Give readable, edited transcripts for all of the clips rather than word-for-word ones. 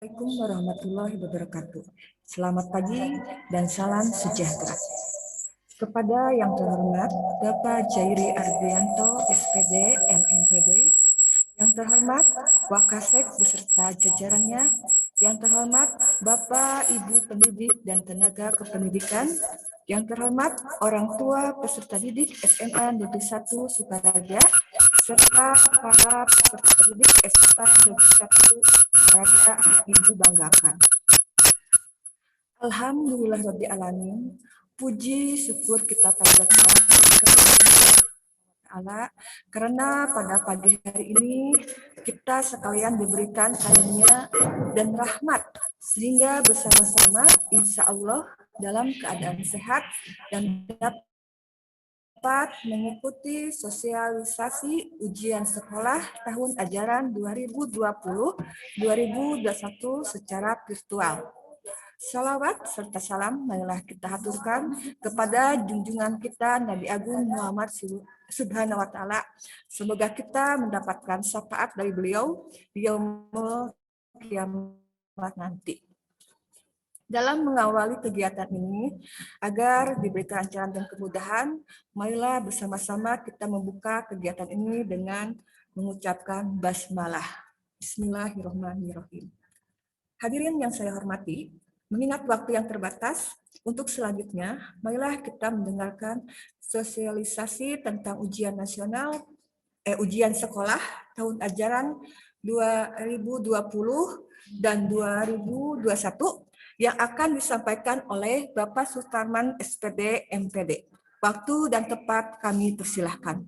Assalamualaikum warahmatullahi wabarakatuh. Selamat pagi dan salam sejahtera. Kepada yang terhormat Bapak Jairi Ardianto, SPD, MNPD, yang terhormat Wakasek beserta jajarannya, yang terhormat Bapak Ibu pendidik dan tenaga kependidikan, yang terhormat orang tua peserta didik SMA Negeri 1 Sukaraja, serta para peserta didik SMA Negeri 1 Sukaraja Ibu banggakan. Alhamdulillahirrahmanirrahim. Puji syukur kita panjatkan Allah karena pada pagi hari ini kita sekalian diberikan karunia dan rahmat sehingga bersama-sama insya Allah dalam keadaan sehat dan dapat mengikuti sosialisasi ujian sekolah tahun ajaran 2020-2021 secara virtual. Salawat serta salam marilah kita haturkan kepada junjungan kita Nabi Agung Muhammad Subhanahu wa Ta'ala. Semoga kita mendapatkan syafaat dari beliau di yaumul kiamat nanti. Dalam mengawali kegiatan ini, agar diberi kelancaran dan kemudahan, marilah bersama-sama kita membuka kegiatan ini dengan mengucapkan basmalah. Bismillahirrahmanirrahim. Hadirin yang saya hormati, mengingat waktu yang terbatas, untuk selanjutnya, marilah kita mendengarkan sosialisasi tentang ujian nasional, ujian sekolah tahun ajaran 2020 dan 2021 yang akan disampaikan oleh Bapak Sutarman SPD MPD. Waktu dan tempat kami persilahkan.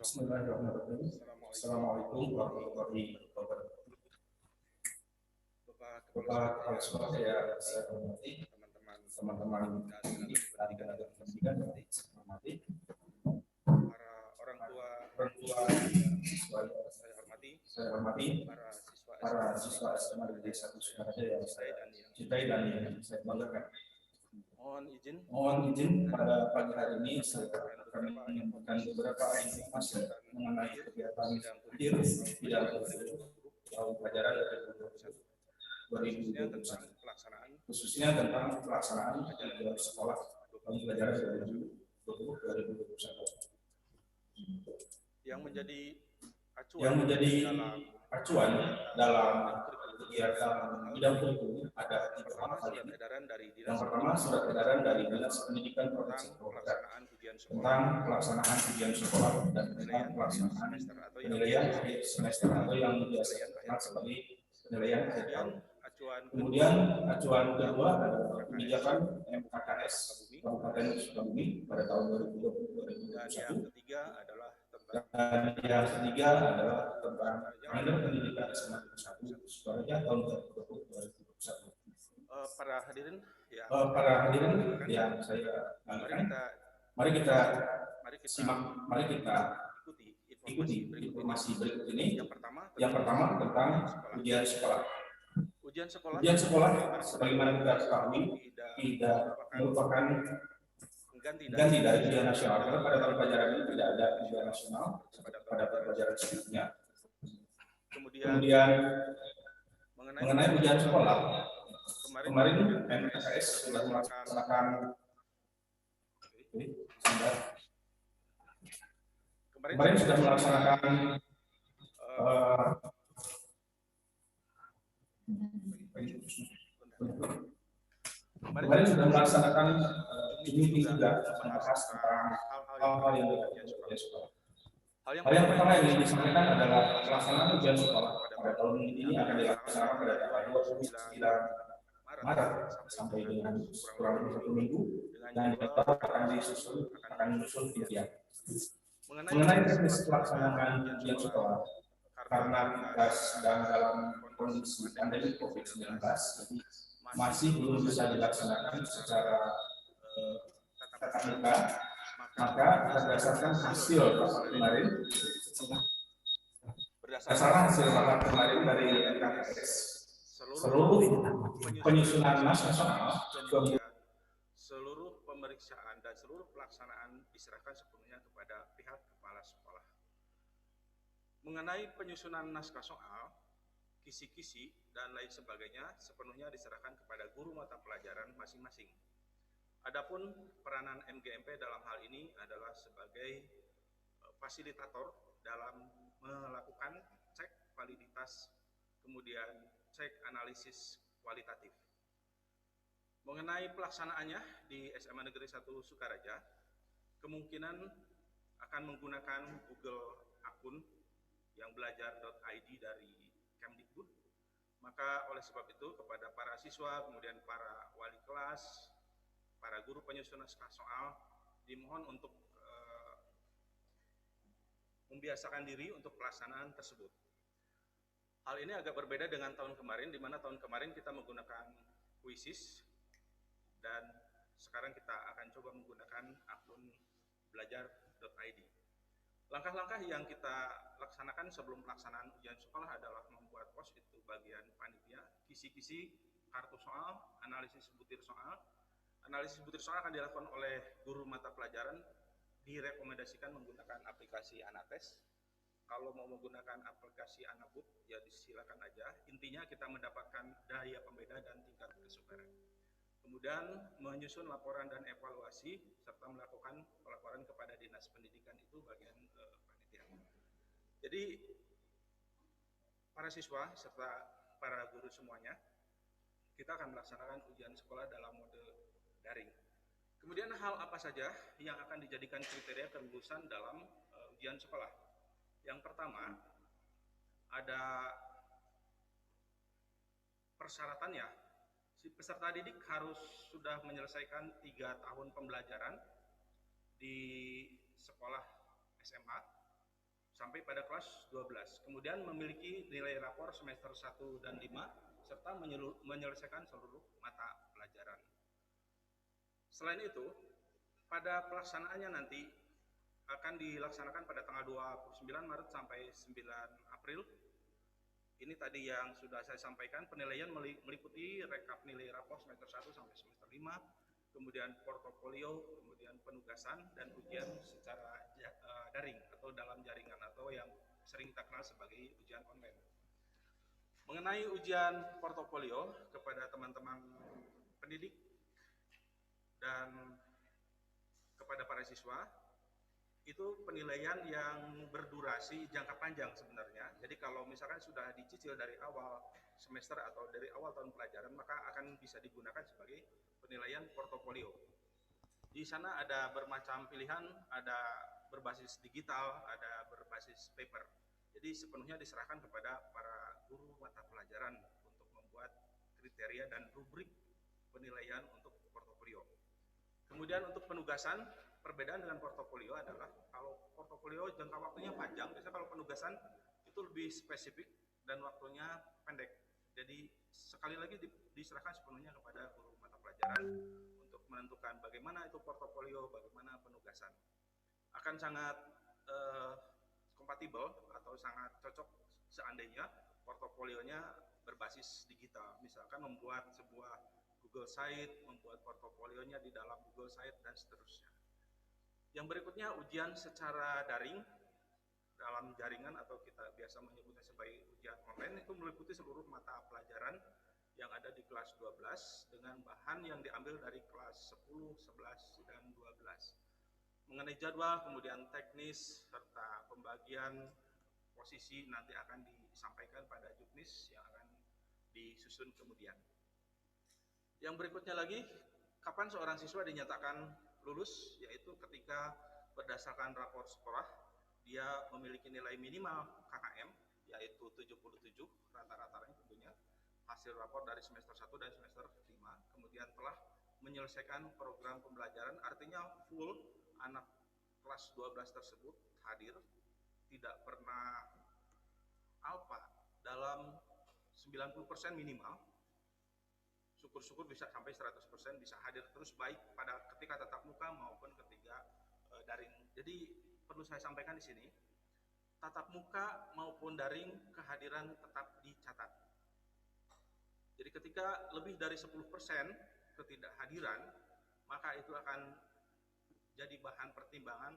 Bismillahirrahmanirrahim. Assalamualaikum warahmatullahi wabarakatuh. Bapak Kepala Sekolah saya hormati, teman-teman tenaga pendidikan saya hormati, para orang tua siswa saya hormati, para siswa SMA Negeri 1 Sukaraja yang saya cintai dan yang saya banggakan. Mohon izin pada pagi hari ini saya akan menyampaikan beberapa informasi mengenai kegiatan bidang tahun pelajaran 2021, khususnya tentang pelaksanaan ujian sekolah tahun pelajaran 2020-2021. Yang menjadi acuan dalam kegiatan bidang kurikulum ada 3 hal ini. Yang pertama, surat edaran dari Dinas Pendidikan Provinsi Papua tentang pelaksanaan ujian sekolah dan tentang pelaksanaan penilaian akhir semester atau yang biasa dikenal sebagai penilaian akhir tahun. Kemudian acuan kedua adalah kebijakan MKKS Kabupaten Sukabumi pada tahun 2020-2021. Dan yang ketiga adalah tentang kalender pendidikan SMA Negeri 1 Sukaraja tahun 2020-2021. Para hadirin yang saya banggakan, mari kita simak, mari kita ikuti informasi berikut ini. Yang pertama tentang ujian sekolah. Ujian sekolah, sebagaimana kita ketahui, tidak merupakan ganti dari ujian nasional, karena pada tahun pelajaran ini tidak ada ujian nasional pada pelajaran sebelumnya. Kemudian mengenai ujian sekolah, Kemarin MTKS sudah melaksanakan kemarin sudah melaksanakan ini juga membahas tentang hal-hal yang berkaitan dengan sekolah. Hal yang pertama yang ingin disampaikan adalah pelaksanaan ujian sekolah pada tahun ini akan dilaksanakan pada tanggal 29 Maret sampai dengan kurang lebih 1 minggu, dan jadwal akan menyusul pimpinan. Mengenai teknis pelaksanaan ujian sekolah, karena kita sedang dalam kondisi pandemi COVID-19, jadi masih belum bisa dilaksanakan secara tatap muka, maka berdasarkan hasil rapat kemarin dari MTKS, seluruh penyusunan nasional, seluruh pemeriksaan dan seluruh pelaksanaan diserahkan sepenuhnya kepada pihak kepala sekolah. Mengenai penyusunan naskah soal, kisi-kisi, dan lain sebagainya sepenuhnya diserahkan kepada guru mata pelajaran masing-masing. Adapun peranan MGMP dalam hal ini adalah sebagai fasilitator dalam melakukan cek validitas, kemudian cek analisis kualitatif. Mengenai pelaksanaannya di SMA Negeri 1 Sukaraja, kemungkinan akan menggunakan Google akun yang belajar.id dari Kemdikbud. Maka oleh sebab itu kepada para siswa, kemudian para wali kelas, para guru penyusun naskah soal, dimohon untuk membiasakan diri untuk pelaksanaan tersebut. Hal ini agak berbeda dengan tahun kemarin, di mana tahun kemarin kita menggunakan Quizzes, dan sekarang kita akan coba menggunakan akun belajar.id. Langkah-langkah yang kita laksanakan sebelum pelaksanaan ujian sekolah adalah membuat pos, itu bagian panitia, kisi-kisi kartu soal, analisis butir soal. Analisis butir soal akan dilakukan oleh guru mata pelajaran, direkomendasikan menggunakan aplikasi Anates. Kalau mau menggunakan aplikasi Anabut, ya disilakan aja. Intinya kita mendapatkan daya pembeda dan tingkat kesukaran. Kemudian menyusun laporan dan evaluasi, serta melakukan pelaporan kepada Dinas Pendidikan, itu bagian panitia. Jadi, para siswa serta para guru semuanya, kita akan melaksanakan ujian sekolah dalam mode daring. Kemudian hal apa saja yang akan dijadikan kriteria kelulusan dalam ujian sekolah? Yang pertama, ada persyaratannya. Si peserta didik harus sudah menyelesaikan 3 tahun pembelajaran di sekolah SMA sampai pada kelas 12. Kemudian memiliki nilai rapor semester 1 dan 5 serta menyelesaikan seluruh mata pelajaran. Selain itu, pada pelaksanaannya nanti akan dilaksanakan pada tanggal 29 Maret sampai 9 April. Ini tadi yang sudah saya sampaikan, penilaian meliputi rekap nilai rapor semester 1 sampai semester 5, kemudian portofolio, kemudian penugasan, dan ujian secara daring atau dalam jaringan, atau yang sering kita kenal sebagai ujian online. Mengenai ujian portofolio, kepada teman-teman pendidik dan kepada para siswa, itu penilaian yang berdurasi jangka panjang sebenarnya. Jadi kalau misalkan sudah dicicil dari awal semester atau dari awal tahun pelajaran, maka akan bisa digunakan sebagai penilaian portofolio. Di sana ada bermacam pilihan, ada berbasis digital, ada berbasis paper. Jadi sepenuhnya diserahkan kepada para guru mata pelajaran untuk membuat kriteria dan rubrik penilaian untuk portofolio. Kemudian untuk penugasan, perbedaan dengan portofolio adalah kalau portofolio jangka waktunya panjang, biasanya kalau penugasan itu lebih spesifik dan waktunya pendek. Jadi sekali lagi diserahkan sepenuhnya kepada guru mata pelajaran untuk menentukan bagaimana itu portofolio, bagaimana penugasan. Akan sangat kompatibel atau sangat cocok seandainya portofolionya berbasis digital. Misalkan membuat sebuah Google Site, membuat portofolionya di dalam Google Site, dan seterusnya. Yang berikutnya, ujian secara daring dalam jaringan atau kita biasa menyebutnya sebagai ujian online, itu meliputi seluruh mata pelajaran yang ada di kelas 12 dengan bahan yang diambil dari kelas 10, 11, dan 12. Mengenai jadwal, kemudian teknis, serta pembagian posisi nanti akan disampaikan pada juknis yang akan disusun kemudian. Yang berikutnya lagi, kapan seorang siswa dinyatakan lulus, yaitu ketika berdasarkan rapor sekolah, dia memiliki nilai minimal KKM, yaitu 77, rata-ratanya tentunya, hasil rapor dari semester 1 dan semester 5, kemudian telah menyelesaikan program pembelajaran, artinya full anak kelas 12 tersebut hadir, tidak pernah alfa dalam 90% minimal, syukur-syukur bisa sampai 100% bisa hadir terus, baik pada ketika tatap muka maupun ketika daring. Jadi perlu saya sampaikan di sini, tatap muka maupun daring kehadiran tetap dicatat. Jadi ketika lebih dari 10% ketidakhadiran, maka itu akan jadi bahan pertimbangan,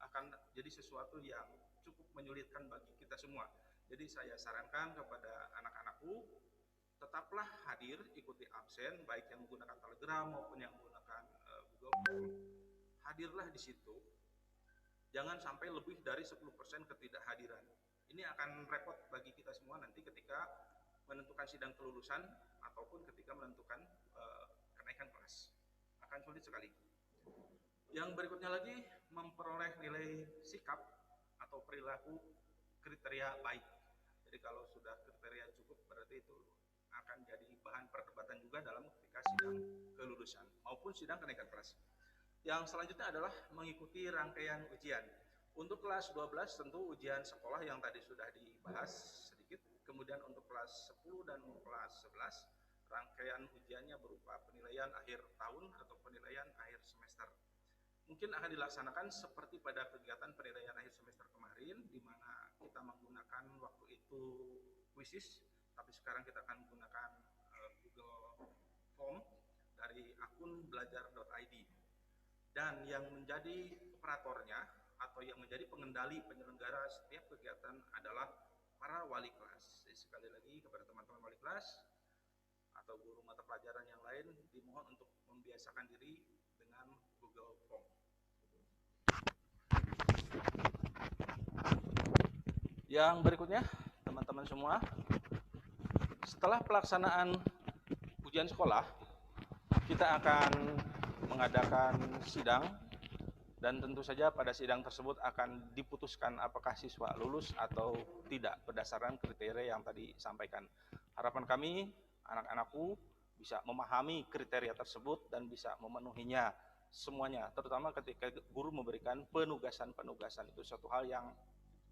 akan jadi sesuatu yang cukup menyulitkan bagi kita semua. Jadi saya sarankan kepada anak-anakku, tetaplah hadir, ikuti absen, baik yang menggunakan Telegram maupun yang menggunakan Google Form. Hadirlah di situ. Jangan sampai lebih dari 10% ketidakhadiran. Ini akan repot bagi kita semua nanti ketika menentukan sidang kelulusan ataupun ketika menentukan kenaikan kelas. Akan sulit sekali. Yang berikutnya lagi, memperoleh nilai sikap atau perilaku kriteria baik. Jadi kalau sudah kriteria cukup, berarti itu akan jadi bahan perdebatan juga dalam ketika sidang kelulusan maupun sidang kenaikan kelas. Yang selanjutnya adalah mengikuti rangkaian ujian. Untuk kelas 12 tentu ujian sekolah yang tadi sudah dibahas sedikit. Kemudian untuk kelas 10 dan kelas 11, rangkaian ujiannya berupa penilaian akhir tahun atau penilaian akhir semester. Mungkin akan dilaksanakan seperti pada kegiatan penilaian akhir semester kemarin, di mana kita menggunakan waktu itu quizzes, tapi sekarang kita akan menggunakan Google Form dari akun belajar.id. Dan yang menjadi operatornya atau yang menjadi pengendali penyelenggara setiap kegiatan adalah para wali kelas. Jadi sekali lagi kepada teman-teman wali kelas atau guru mata pelajaran yang lain, dimohon untuk membiasakan diri dengan Google Form. Yang berikutnya, teman-teman semua, setelah pelaksanaan ujian sekolah, kita akan mengadakan sidang, dan tentu saja pada sidang tersebut akan diputuskan apakah siswa lulus atau tidak berdasarkan kriteria yang tadi disampaikan. Harapan kami, anak-anakku bisa memahami kriteria tersebut dan bisa memenuhinya semuanya, terutama ketika guru memberikan penugasan-penugasan. Itu suatu hal yang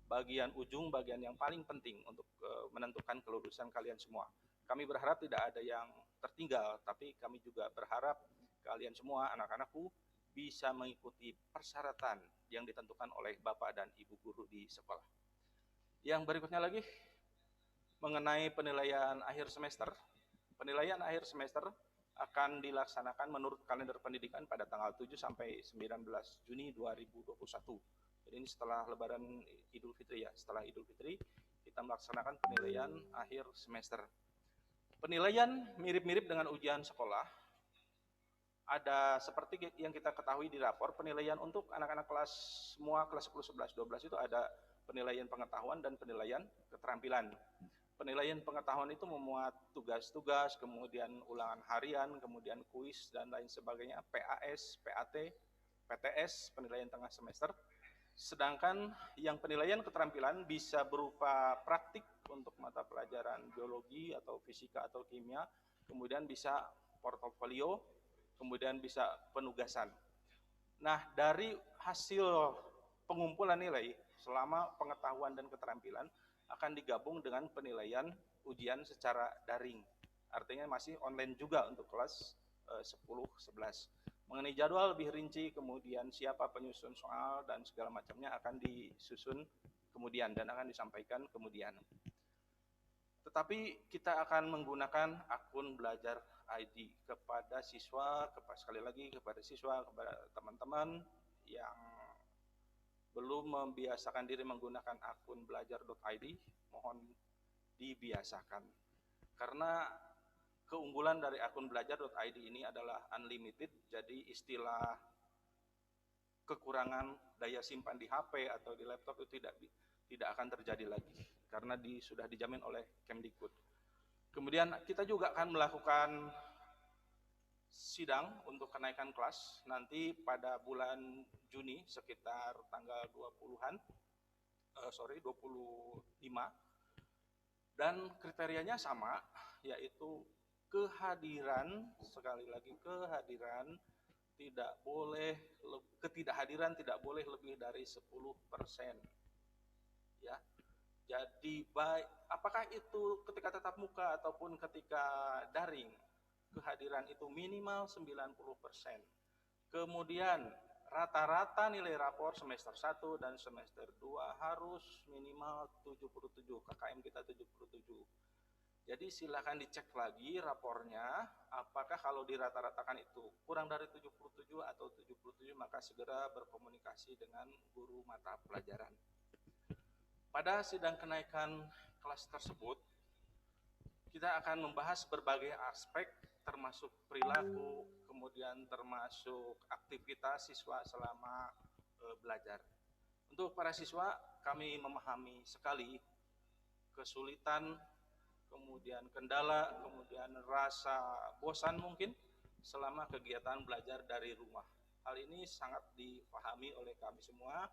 bagian ujung, bagian yang paling penting untuk menentukan kelulusan kalian semua. Kami berharap tidak ada yang tertinggal, tapi kami juga berharap kalian semua, anak-anakku, bisa mengikuti persyaratan yang ditentukan oleh Bapak dan Ibu guru di sekolah. Yang berikutnya lagi, mengenai penilaian akhir semester. Penilaian akhir semester akan dilaksanakan menurut kalender pendidikan pada tanggal 7 sampai 19 Juni 2021. Jadi ini setelah Lebaran Idul Fitri ya, setelah Idul Fitri kita melaksanakan penilaian akhir semester. Penilaian mirip-mirip dengan ujian sekolah. Ada seperti yang kita ketahui di rapor, penilaian untuk anak-anak kelas semua kelas 10, 11, 12 itu ada penilaian pengetahuan dan penilaian keterampilan. Penilaian pengetahuan itu memuat tugas-tugas, kemudian ulangan harian, kemudian kuis dan lain sebagainya, PAS, PAT, PTS, penilaian tengah semester. Sedangkan yang penilaian keterampilan bisa berupa praktik untuk mata pelajaran biologi atau fisika atau kimia, kemudian bisa portofolio, kemudian bisa penugasan. Nah, dari hasil pengumpulan nilai selama pengetahuan dan keterampilan akan digabung dengan penilaian ujian secara daring. Artinya masih online juga untuk kelas 10, 11. Mengenai jadwal lebih rinci, kemudian siapa penyusun soal dan segala macamnya akan disusun kemudian dan akan disampaikan kemudian. Tetapi kita akan menggunakan akun belajar ID kepada siswa, sekali lagi kepada siswa, kepada teman-teman yang belum membiasakan diri menggunakan akun belajar.id, mohon dibiasakan. Karena keunggulan dari akun belajar.id ini adalah unlimited, jadi istilah kekurangan daya simpan di HP atau di laptop itu tidak akan terjadi lagi karena sudah dijamin oleh Kemdikbud. Kemudian kita juga akan melakukan sidang untuk kenaikan kelas nanti pada bulan Juni sekitar tanggal 25 dan kriterianya sama, yaitu kehadiran, sekali lagi kehadiran, ketidakhadiran tidak boleh lebih dari 10%. Ya. Jadi apakah itu ketika tatap muka ataupun ketika daring, kehadiran itu minimal 90%. Kemudian rata-rata nilai rapor semester 1 dan semester 2 harus minimal 77, KKM kita 77. Jadi silakan dicek lagi rapornya, apakah kalau dirata-ratakan itu kurang dari 77 atau 77, maka segera berkomunikasi dengan guru mata pelajaran. Pada sidang kenaikan kelas tersebut, kita akan membahas berbagai aspek termasuk perilaku, kemudian termasuk aktivitas siswa selama belajar. Untuk para siswa, kami memahami sekali kesulitan, kemudian kendala, kemudian rasa bosan mungkin selama kegiatan belajar dari rumah. Hal ini sangat dipahami oleh kami semua,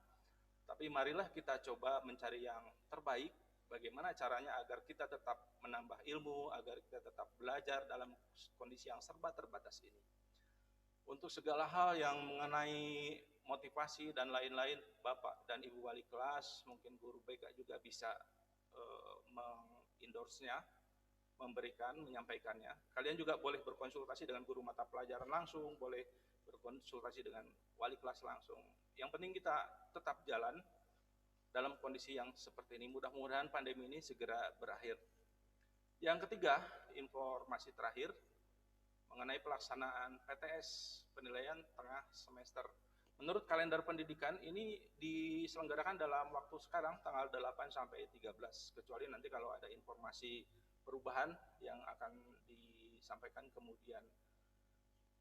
tapi marilah kita coba mencari yang terbaik, bagaimana caranya agar kita tetap menambah ilmu, agar kita tetap belajar dalam kondisi yang serba terbatas ini. Untuk segala hal yang mengenai motivasi dan lain-lain, Bapak dan Ibu Wali kelas, mungkin guru BK juga bisa endorse-nya, menyampaikannya. Kalian juga boleh berkonsultasi dengan guru mata pelajaran langsung, boleh berkonsultasi dengan wali kelas langsung. Yang penting kita tetap jalan dalam kondisi yang seperti ini. Mudah-mudahan pandemi ini segera berakhir. Yang ketiga, informasi terakhir mengenai pelaksanaan PTS, penilaian tengah semester. Menurut kalender pendidikan ini diselenggarakan dalam waktu sekarang tanggal 8 sampai 13, kecuali nanti kalau ada informasi perubahan yang akan disampaikan kemudian.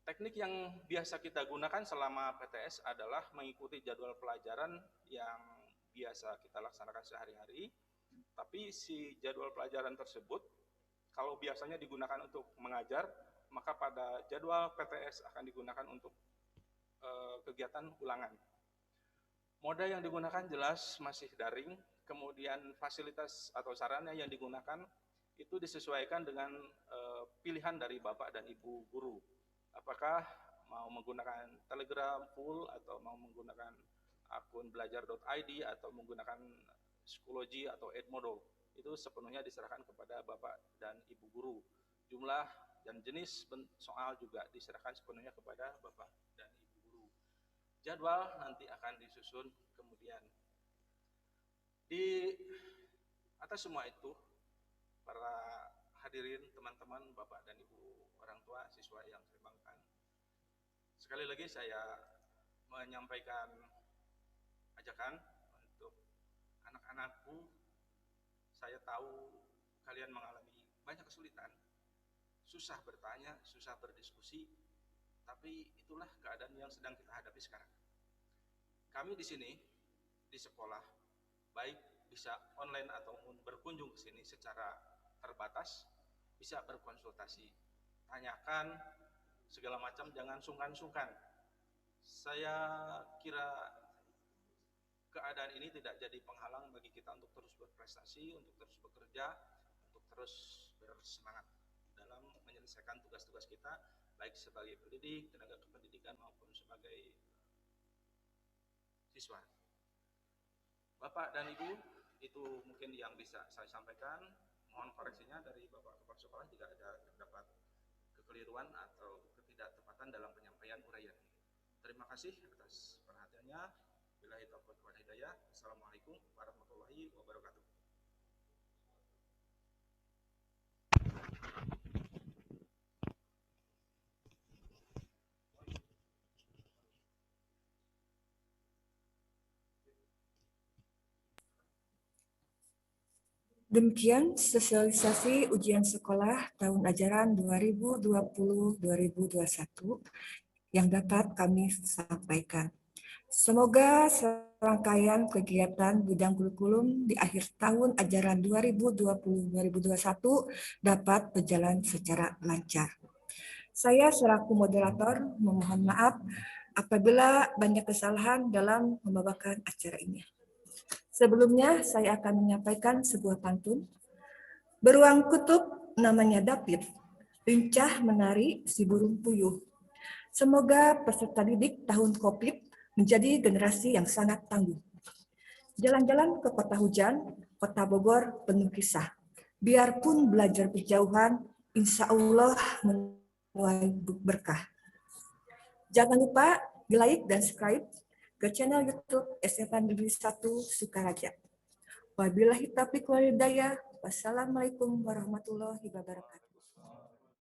Teknik yang biasa kita gunakan selama PTS adalah mengikuti jadwal pelajaran yang biasa kita laksanakan sehari-hari, tapi si jadwal pelajaran tersebut kalau biasanya digunakan untuk mengajar, maka pada jadwal PTS akan digunakan untuk kegiatan ulangan. Moda yang digunakan jelas masih daring, kemudian fasilitas atau sarana yang digunakan itu disesuaikan dengan pilihan dari Bapak dan Ibu guru. Apakah mau menggunakan Telegram full atau mau menggunakan akun belajar.id atau menggunakan Schoology atau Edmodo, itu sepenuhnya diserahkan kepada Bapak dan Ibu guru. Jumlah dan jenis soal juga diserahkan sepenuhnya kepada Bapak dan Ibu guru. Jadwal nanti akan disusun kemudian. Di atas semua itu, para hadirin, teman-teman, Bapak dan Ibu orang tua siswa yang saya banggakan, sekali lagi saya menyampaikan ajakan untuk anak-anakku. Saya tahu kalian mengalami banyak kesulitan, susah bertanya, susah berdiskusi, tapi itulah keadaan yang sedang kita hadapi sekarang. Kami di sini, di sekolah, baik bisa online ataupun berkunjung ke sini secara terbatas, bisa berkonsultasi, tanyakan segala macam, jangan sungkan-sungkan. Saya kira keadaan ini tidak jadi penghalang bagi kita untuk terus berprestasi, untuk terus bekerja, untuk terus bersemangat dalam menyelesaikan tugas-tugas kita, baik sebagai pendidik, tenaga kependidikan maupun sebagai siswa. Bapak dan Ibu, itu mungkin yang bisa saya sampaikan. Mohon koreksinya dari Bapak Kepala Sekolah jika ada terdapat kekeliruan atau ketidaktepatan dalam penyampaian uraian ini. Terima kasih atas perhatiannya. Billahi taufiq wal hidayah. Assalamualaikum warahmatullahi wabarakatuh. Demikian sosialisasi ujian sekolah tahun ajaran 2020-2021 yang dapat kami sampaikan. Semoga serangkaian kegiatan bidang kurikulum di akhir tahun ajaran 2020-2021 dapat berjalan secara lancar. Saya selaku moderator memohon maaf apabila banyak kesalahan dalam membawakan acara ini. Sebelumnya saya akan menyampaikan sebuah pantun. Beruang kutub namanya David, lincah menari si burung puyuh. Semoga peserta didik tahun COVID menjadi generasi yang sangat tangguh. Jalan-jalan ke kota hujan, kota Bogor penuh kisah. Biarpun belajar berjauhan, insya Allah menuai berkah. Jangan lupa di like dan subscribe ke channel YouTube SMA Negeri 1 Sukaraja. Wabillahi taufiq wal hidayah. Wassalamualaikum warahmatullahi wabarakatuh.